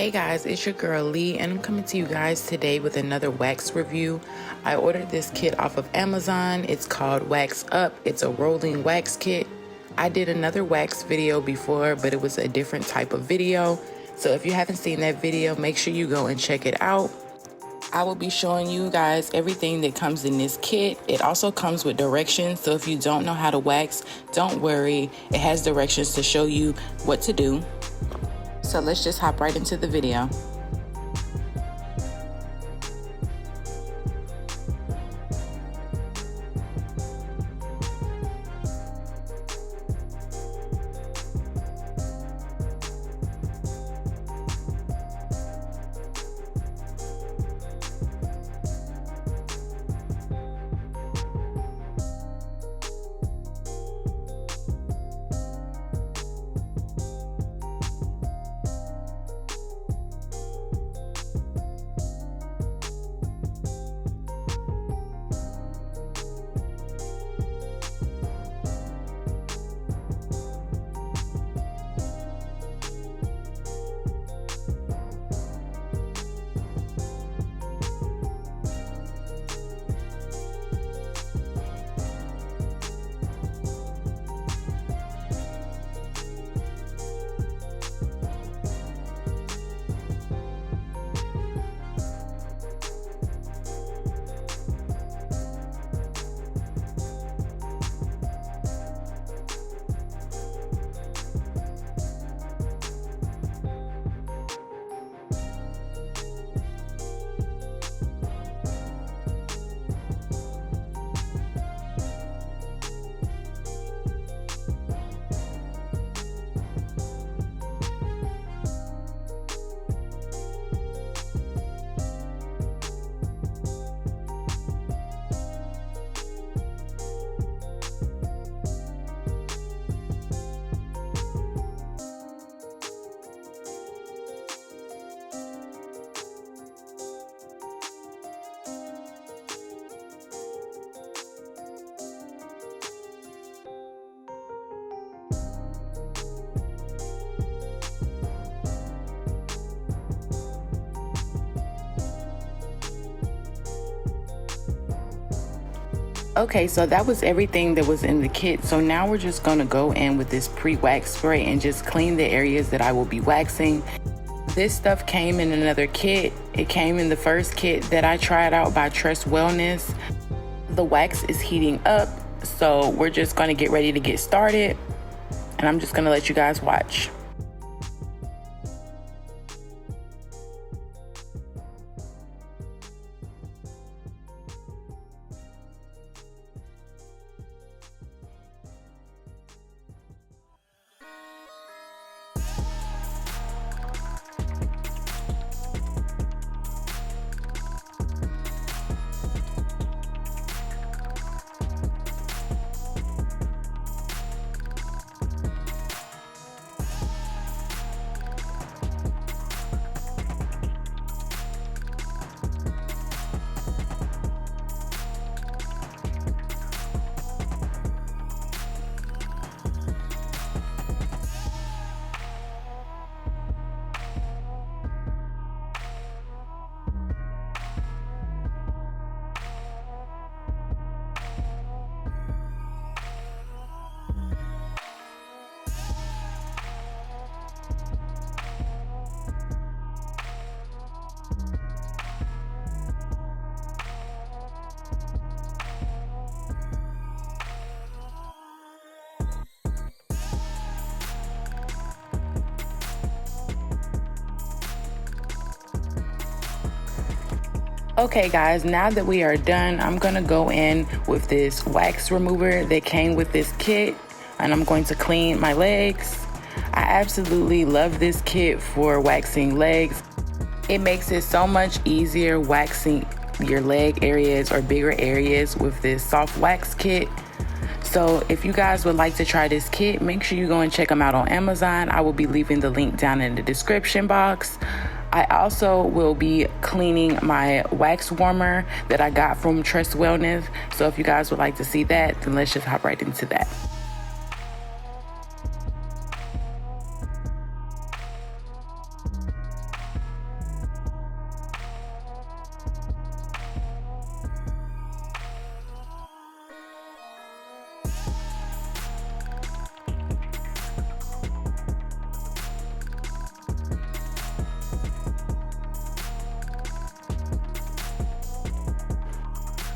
Hey guys, it's your girl Lee, and I'm coming to you guys today with another wax review. I ordered this kit off of Amazon. It's called Wax Up. It's a rolling wax kit. I did another wax video before, but it was a different type of video. So if you haven't seen that video, make sure you go and check it out. I will be showing you guys everything that comes in this kit. It also comes with directions, so if you don't know how to wax, don't worry. It has directions to show you what to do. So let's just hop right into the video. Okay, so that was everything that was in the kit. So now we're just gonna go in with this pre-wax spray and just clean the areas that I will be waxing. This stuff came in another kit. It came in the first kit that I tried out by Trust Wellness. The wax is heating up, so we're just gonna get ready to get started, and I'm just gonna let you guys watch. Okay guys, now that we are done, I'm gonna go in with this wax remover that came with this kit, and I'm going to clean my legs. I absolutely love this kit for waxing legs. It makes it so much easier waxing your leg areas or bigger areas with this soft wax kit. So if you guys would like to try this kit, make sure you go and check them out on Amazon. I will be leaving the link down in the description box. I also will be cleaning my wax warmer that I got from Trust Wellness. So if you guys would like to see that, then let's just hop right into that.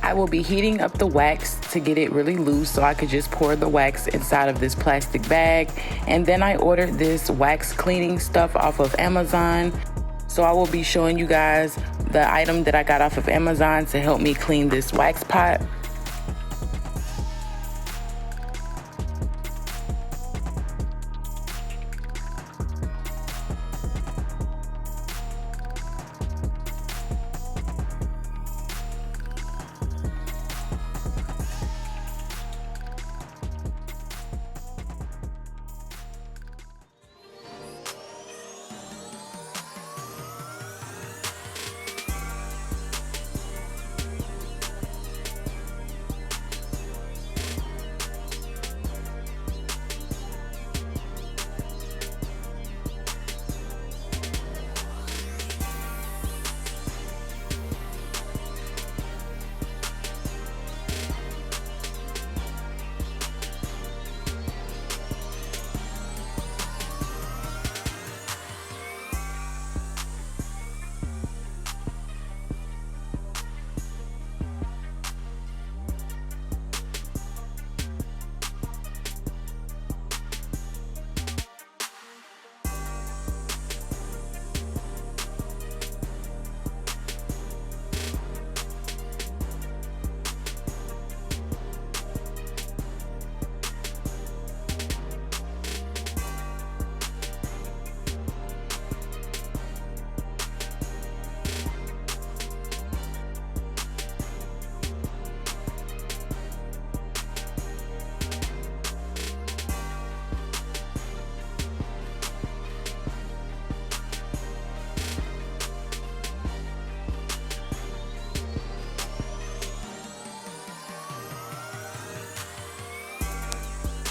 I will be heating up the wax to get it really loose so I could just pour the wax inside of this plastic bag. And then I ordered this wax cleaning stuff off of Amazon. So I will be showing you guys the item that I got off of Amazon to help me clean this wax pot.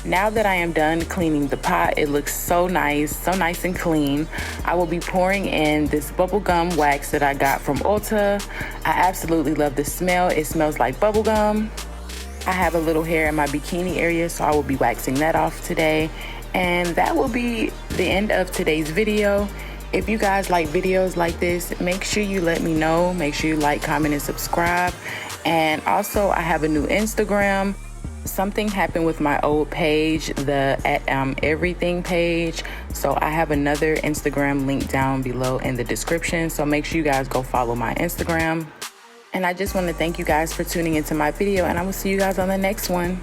Now that I am done cleaning the pot, it looks so nice and clean. I will be pouring in this bubblegum wax that I got from Ulta. I absolutely love the smell. It smells like bubblegum. I have a little hair in my bikini area, so I will be waxing that off today. And that will be the end of today's video. If you guys like videos like this, make sure you let me know. Make sure you like, comment, and subscribe. And also, I have a new Instagram. Something happened with my old page, the @everything page. So I have another Instagram link down below in the description. So make sure you guys go follow my Instagram. And I just want to thank you guys for tuning into my video, and I will see you guys on the next one.